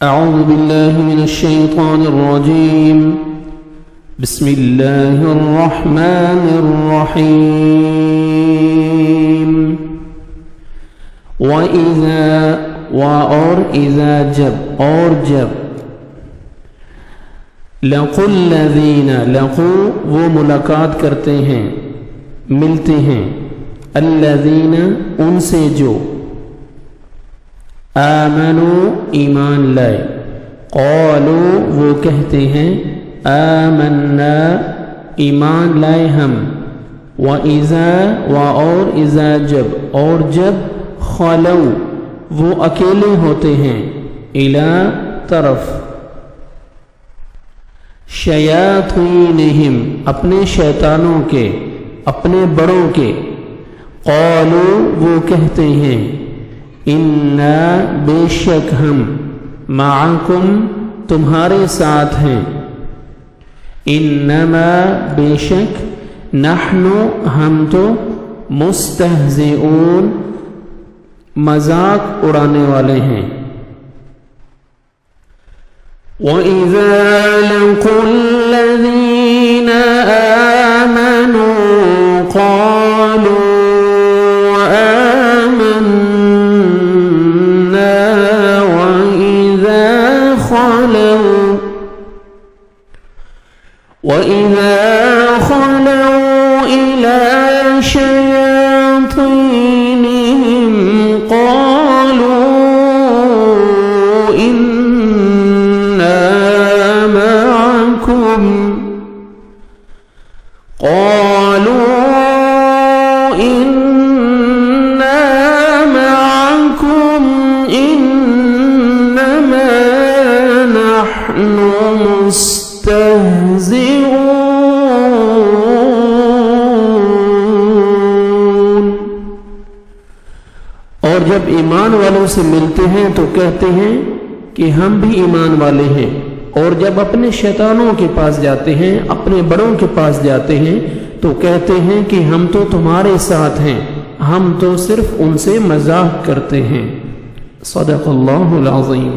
أعوذ بالله من الشيطان الرجيم. بسم الله الرحمن الرحيم. وإذا اور إذا جب لقوا الذین لقوا وہ ملاقات کرتے ہیں ملتے ہیں الذین ان سے جو آمنوا ایمان لائے قالوا وہ کہتے ہیں آمنا ایمان لائے ہم وَإِذَا اور اذا جب خلوا وہ اکیلے ہوتے ہیں الی طرف شیاطینہم اپنے شیطانوں کے اپنے بڑوں کے قالوا وہ کہتے ہیں انا بے شک ہم معکم تمہارے ساتھ ہیں انما بے شک نحن ہم تو مستہزئون مذاق اڑانے والے ہیں وَإِذَا لَقُوا الَّذِينَ آمَنُوا قَالُوا آمَنَّا وَإِذَا خَلَوْا إِلَى شَيَاطِينِهِمْ قَالُوا إِنَّا مَعَكُمْ إِنَّمَا نَحْنُ مستہزئون اور جب ایمان والوں سے ملتے ہیں تو کہتے ہیں کہ ہم بھی ایمان والے ہیں اور جب اپنے شیطانوں کے پاس جاتے ہیں اپنے بڑوں کے پاس جاتے ہیں تو کہتے ہیں کہ ہم تو تمہارے ساتھ ہیں ہم تو صرف ان سے مذاق کرتے ہیں صدق اللہ العظیم.